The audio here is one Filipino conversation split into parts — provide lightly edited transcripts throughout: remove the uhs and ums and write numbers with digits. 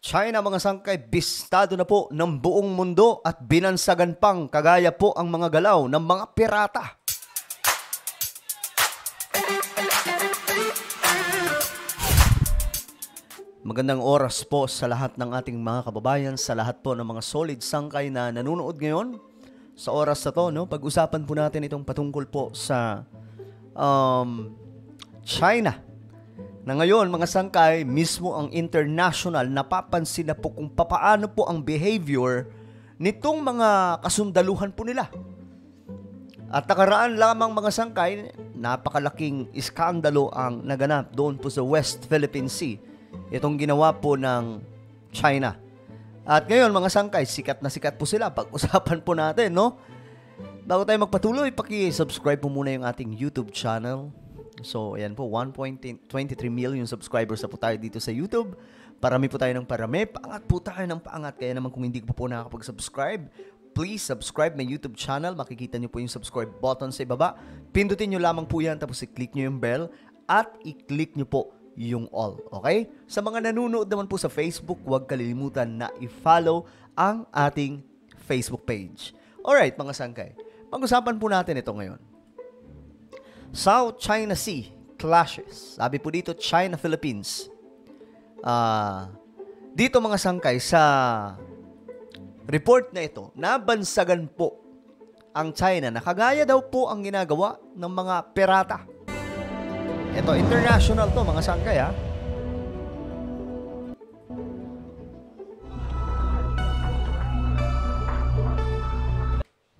China mga sangkay, bistado na po ng buong mundo at binansagan pang kagaya po ang mga galaw ng mga pirata. Magandang oras po sa lahat ng ating mga kababayan, sa lahat po ng mga solid sangkay na nanonood ngayon. Sa oras na to, no, pag-usapan po natin itong patungkol po sa China. Na ngayon, mga sangkay, mismo ang international napapansin na po kung papaano po ang behavior nitong mga kasundaluhan po nila. At nakaraan lamang mga sangkay, napakalaking iskandalo ang naganap doon po sa West Philippine Sea. Itong ginawa po ng China. At ngayon mga sangkay, sikat na sikat po sila. Pag-usapan po natin, no? Bago tayo magpatuloy, paki-subscribe po muna yung ating YouTube channel. So, ayan po, 1.23 million subscribers na po tayo dito sa YouTube. Parami po tayo ng parami. Paangat po tayo ng paangat. Kaya naman kung hindi ko po nakakapag-subscribe, please subscribe my YouTube channel. Makikita nyo po yung subscribe button sa ibaba. Pindutin nyo lamang po yan, tapos i-click nyo yung bell at i-click nyo po yung all. Okay? Sa mga nanonood naman po sa Facebook, huwag kalilimutan na i-follow ang ating Facebook page. Alright, mga sangkay. Pag-usapan po natin ito ngayon. South China Sea clashes. Sabi po dito, China-Philippines. Dito mga sangkay, sa report na ito, nabansagan po ang China na kagaya daw po ang ginagawa ng mga pirata. Ito, international to mga sangkay ha.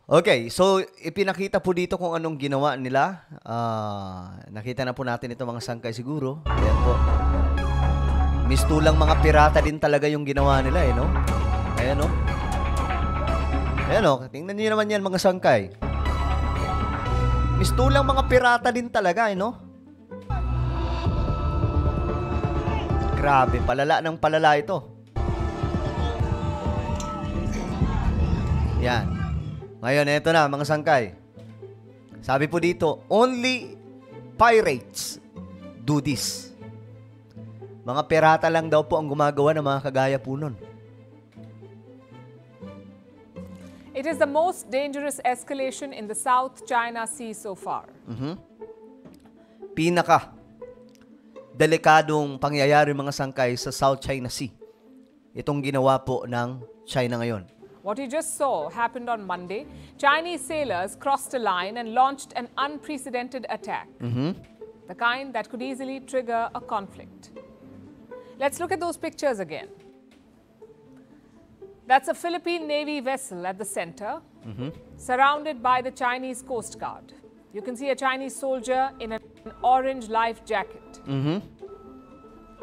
Okay, so ipinakita po dito kung anong ginawa nila. Nakita na po natin ito mga sangkay siguro. Ayan po. Mistulang mga pirata din talaga yung ginawa nila eh, no? Ayan, no? Ayan, no? Tingnan niyo naman yan mga sangkay. Mistulang mga pirata din talaga eh, no? Grabe, palala ng palala ito. Yan. Ngayon, eto na, mga sangkay. Sabi po dito, only pirates do this. Mga pirata lang daw po ang gumagawa ng mga kagaya po nun. It is the most dangerous escalation in the South China Sea so far. Pinaka delikadong pangyayari mga sangkay sa South China Sea. Itong ginawa po ng China ngayon. What you just saw happened on Monday. Chinese sailors crossed a line and launched an unprecedented attack. The kind that could easily trigger a conflict. Let's look at those pictures again. That's a Philippine Navy vessel at the center, surrounded by the Chinese Coast Guard. You can see a Chinese soldier in an orange life jacket.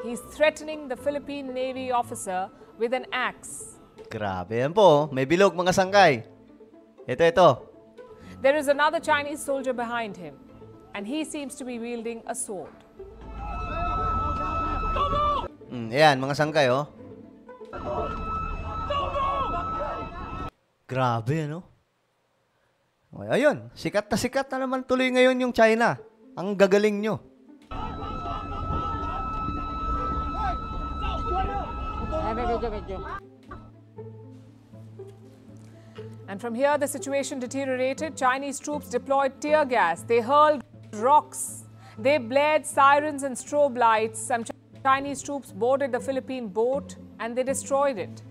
He's threatening the Philippine Navy officer with an axe. Grabe yan po. May bilog mga sangkay. Ito. There is another Chinese soldier behind him, and he seems to be wielding a sword. Ayan, mga sangkay, oh. Grabe, no? Ayun, sikat na naman tuloy ngayon yung China. Ang gagaling nyo. And from here, the situation deteriorated. Chinese troops deployed tear gas. They hurled rocks. They blared sirens and strobe lights. Some Chinese troops boarded the Philippine boat and they destroyed it.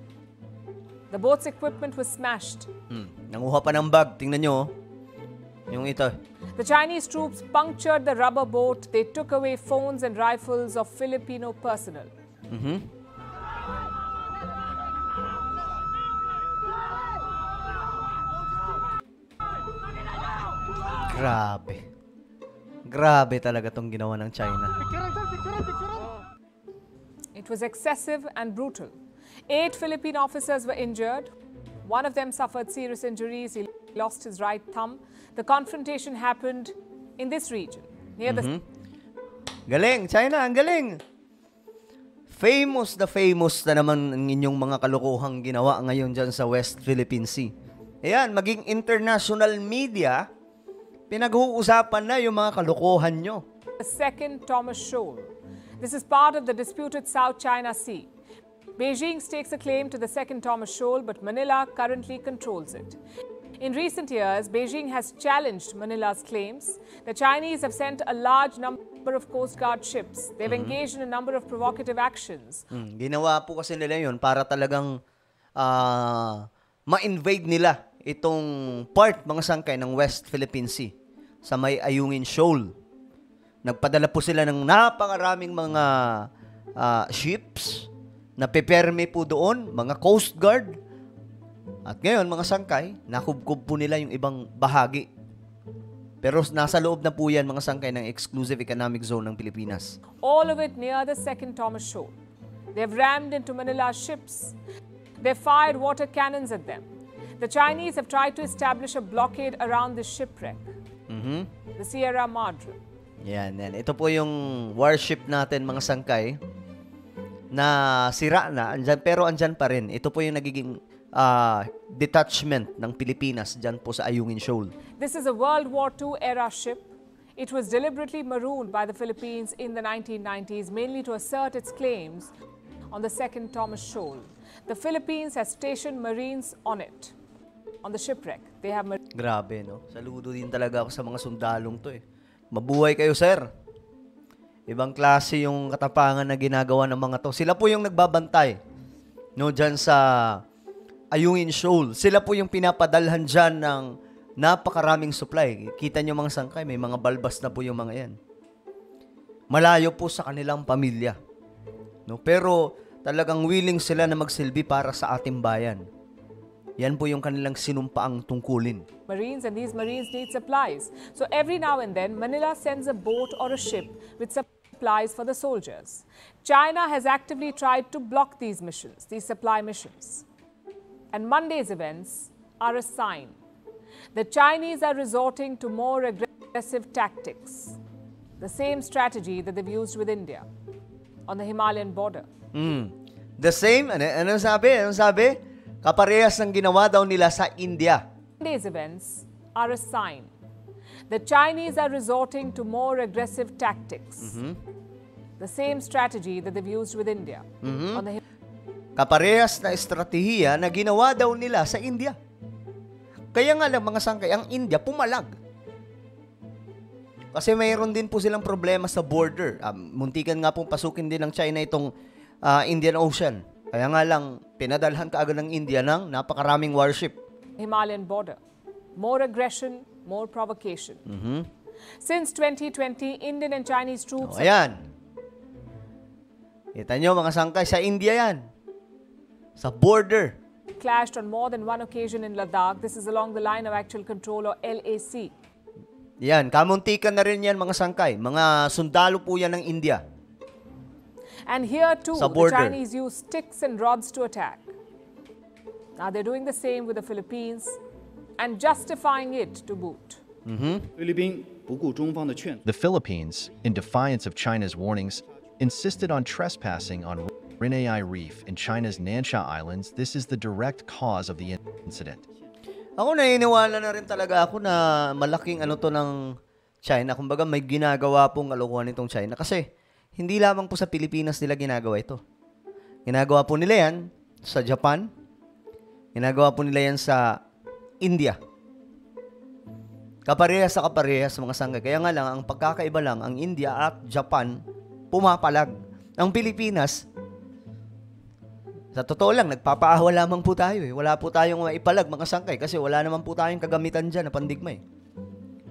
The boat's equipment was smashed. Nanguha pa ng bag. Tingnan nyo, oh. Yung ito. The Chinese troops punctured the rubber boat. They took away phones and rifles of Filipino personnel. Grabe talaga tong ginawa ng China. It was excessive and brutal. 8 Philippine officers were injured. One of them suffered serious injuries. He lost his right thumb. The confrontation happened in this region, near the... Galing, China, ang galing. Famous na naman ang inyong mga kalokohang ginawa ngayon dyan sa West Philippine Sea. Ayan, maging international media, pinag-uusapan na yung mga kalokohan nyo. The second Thomas Shoal. This is part of the disputed South China Sea. Beijing stakes a claim to the second Thomas Shoal, but Manila currently controls it. In recent years, Beijing has challenged Manila's claims. The Chinese have sent a large number of Coast Guard ships. They've engaged in a number of provocative actions. Ginawa po kasi nila yun para talagang ma-invade nila itong part, mga sangkay ng West Philippine Sea sa may Ayungin Shoal. Nagpadala po sila ng napakaraming mga ships na peperme po doon, mga Coast Guard. At ngayon, mga sangkay, nakubkob po nila yung ibang bahagi. Pero nasa loob na po yan, mga sangkay, ng exclusive economic zone ng Pilipinas. All of it near the second Thomas Shoal. They've rammed into Manila's ships. They've fired water cannons at them. The Chinese have tried to establish a blockade around the shipwreck, the Sierra Madre. Yan. Ito po yung warship natin, mga sangkay, na sira na, pero andyan pa rin. Ito po yung nagiging detachment ng Pilipinas dyan po sa Ayungin Shoal. This is a World War II era ship. It was deliberately marooned by the Philippines in the 1990s, mainly to assert its claims on the second Thomas Shoal. The Philippines has stationed Marines on it, on the shipwreck. They have Grabe, no? Saludo din talaga ako sa mga sundalong to eh. Mabuhay kayo, sir. Ibang klase yung katapangan na ginagawa ng mga to. Sila po yung nagbabantay, no, dyan sa Ayungin Shoal. Sila po yung pinapadalhan dyan ng napakaraming supply. Kita nyo mga sangkay, may mga balbas na po yung mga yan. Malayo po sa kanilang pamilya. No? Pero talagang willing sila na magsilbi para sa ating bayan. Yan po yung kanilang sinumpaang tungkulin. Marines, and these Marines need supplies. So every now and then, Manila sends a boat or a ship with supplies for the soldiers. China has actively tried to block these missions, these supply missions. And Monday's events are a sign. The Chinese are resorting to more aggressive tactics, the same strategy that they've used with India on the Himalayan border. The same? Ano sabi? Kaparehas ng ginawa daw nila sa India. Monday's events are a sign. The Chinese are resorting to more aggressive tactics, the same strategy that they've used with India on the Kaparehas na estratehiya na ginawa daw nila sa India. Kaya nga lang, mga sangkay, ang India pumalag. Kasi mayroon din po silang problema sa border. Muntikan nga pong pasukin din ng China itong Indian Ocean. Kaya nga lang, pinadalhan kaagad ng India ng napakaraming warship. Himalayan border. More aggression, more provocation. Since 2020, Indian and Chinese troops... Ayan. Kita nyo, mga sangkay, sa India yan. Sa border. Clashed on more than one occasion in Ladakh. This is along the line of actual control, or LAC. Yan, kamuntikan na rin yan, mga sangkay. Mga sundalo po yan ng India. And here too, Sa the border. Chinese use sticks and rods to attack. Now they're doing the same with the Philippines and justifying it to boot. The Philippines, in defiance of China's warnings, insisted on trespassing on Rinai Reef in China's Nansha Islands. This is the direct cause of the incident. Ako naniniwala na rin talaga ako na malaking ano to ng China. Kumbaga may ginagawa pong kalokohan nitong China. Kasi hindi lamang po sa Pilipinas nila ginagawa ito. Ginagawa po nila yan sa Japan. Ginagawa po nila yan sa India. Kaparehas sa kaparehas mga sangkay. Kaya nga lang, ang pagkakaiba lang, ang India at Japan pumapalag. Ang Pilipinas, sa totoo lang, nagpapaawa lamang po tayo eh. Wala po tayong maipalag mga sangkay kasi wala naman po tayong kagamitan dyan na pandigma eh.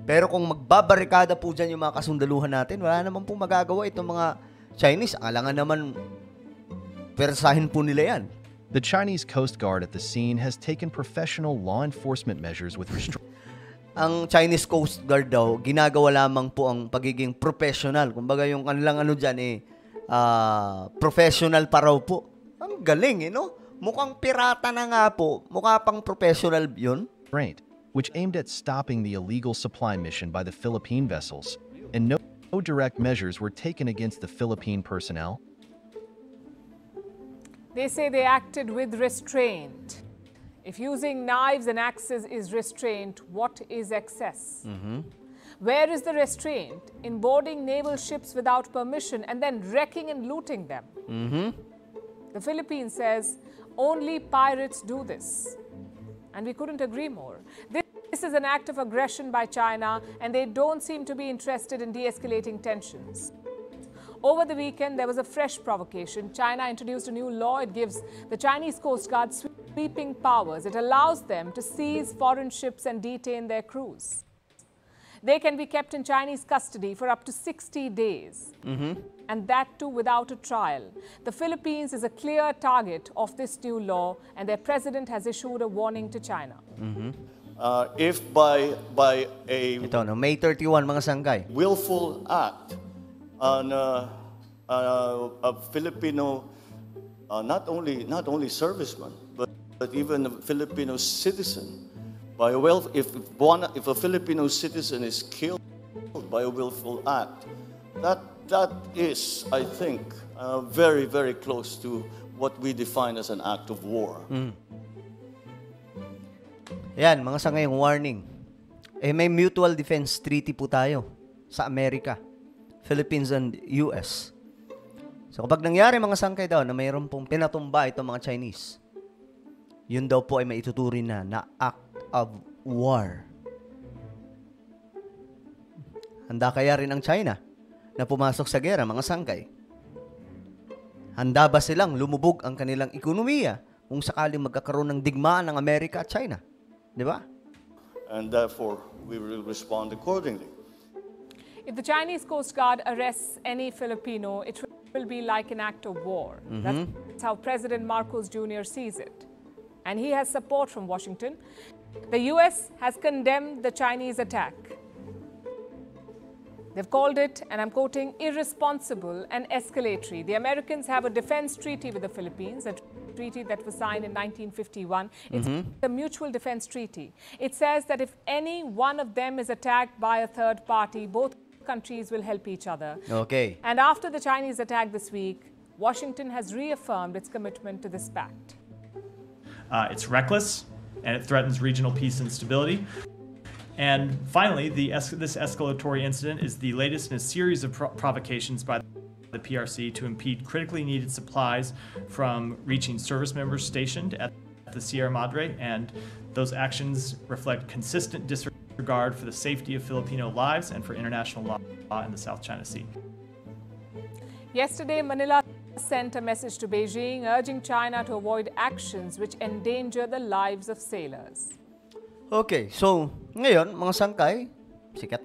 Pero kung magbabarikada po dyan yung mga kasundaluhan natin, wala naman po magagawa itong mga Chinese. Alangan naman, persahin po nila yan. The Chinese Coast Guard at the scene has taken professional law enforcement measures with Ang Chinese Coast Guard daw, ginagawa lamang po ang pagiging professional. Kumbaga yung kanilang ano dyan eh, professional pa raw po. Ang galing eh, no? Mukhang pirata na nga po. Mukha pang professional yun. Which aimed at stopping the illegal supply mission by the Philippine vessels, and no direct measures were taken against the Philippine personnel. They say they acted with restraint. If using knives and axes is restraint, what is excess? Where is the restraint in boarding naval ships without permission and then wrecking and looting them? The Philippines says only pirates do this. And we couldn't agree more. This is an act of aggression by China, and they don't seem to be interested in de-escalating tensions. Over the weekend, there was a fresh provocation. China introduced a new law. It gives the Chinese Coast Guard sweeping powers. It allows them to seize foreign ships and detain their crews. They can be kept in Chinese custody for up to 60 days. And that too without a trial. The Philippines is a clear target of this new law, and their president has issued a warning to China. If by a Ito, no, May 31, mga sangkay. willful act on a Filipino, not only serviceman, but even a Filipino citizen, by if a Filipino citizen is killed by a willful act, that is, I think, very, very close to what we define as an act of war. Yan, mga sangayong warning. May mutual defense treaty po tayo sa Amerika, Philippines and US. So kapag nangyari mga sangkay daw na mayroon pong pinatumba itong mga Chinese, yun daw po ay maituturing na act of war. Handa kaya rin ang China na pumasok sa gera, mga sangkay? Handa ba silang lumubog ang kanilang ekonomiya kung sakaling magkakaroon ng digmaan ng Amerika at China? Di ba? And therefore, we will respond accordingly. If the Chinese Coast Guard arrests any Filipino, it will be like an act of war. That's how President Marcos Jr. sees it. And he has support from Washington. The US has condemned the Chinese attack. They've called it, and I'm quoting, irresponsible and escalatory. The Americans have a defense treaty with the Philippines, a treaty that was signed in 1951. It's the Mutual Defense Treaty. It says that if any one of them is attacked by a third party, both countries will help each other. Okay. And after the Chinese attack this week, Washington has reaffirmed its commitment to this pact. It's reckless, and it threatens regional peace and stability. And finally, this escalatory incident is the latest in a series of provocations by the PRC to impede critically needed supplies from reaching service members stationed at the Sierra Madre, and those actions reflect consistent disregard for the safety of Filipino lives and for international law in the South China Sea. Yesterday, Manila sent a message to Beijing urging China to avoid actions which endanger the lives of sailors. Okay, so ngayon, mga sangkay,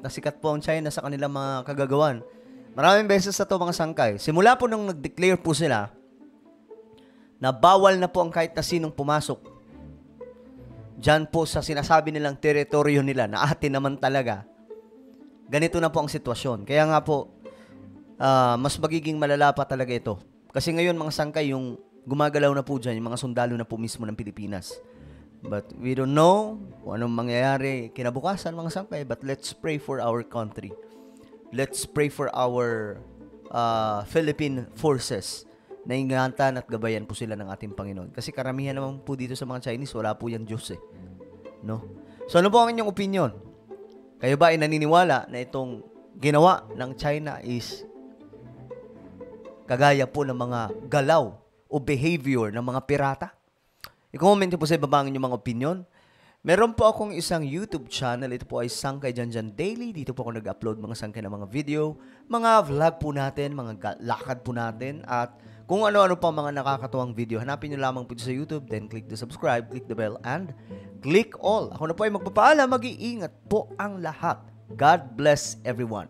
sikat po ang China sa kanilang mga kagagawan. Maraming beses na to mga sangkay. Simula po nung nag-declare po sila na bawal na po ang kahit na sinong pumasok dyan po sa sinasabi nilang teritoryo nila na atin naman talaga. Ganito na po ang sitwasyon. Kaya nga po, mas magiging malala pa talaga ito. Kasi ngayon mga sangkay, yung gumagalaw na po dyan, yung mga sundalo na po mismo ng Pilipinas. But we don't know kung anong mangyayari kinabukasan mga sangkay. But let's pray for our country. Let's pray for our Philippine forces na ingatan at gabayan po sila ng ating Panginoon. Kasi karamihan naman po dito sa mga Chinese, wala po yan Diyos no? So ano po ang inyong opinion? Kayo ba ay naniniwala na itong ginawa ng China is kagaya po ng mga galaw o behavior ng mga pirata? I-comment po sa ibaba ang inyong mga opinion. Meron po akong isang YouTube channel. Ito po ay Sangkay Janjan Daily. Dito po ako nag-upload mga sangkay na mga video, mga vlog po natin, mga lakad po natin, at kung ano-ano pa mga nakakatuwang video. Hanapin nyo lamang po sa YouTube, then click the subscribe, click the bell, and click all. Ako na po ay magpapaalam. Mag-iingat po ang lahat. God bless everyone.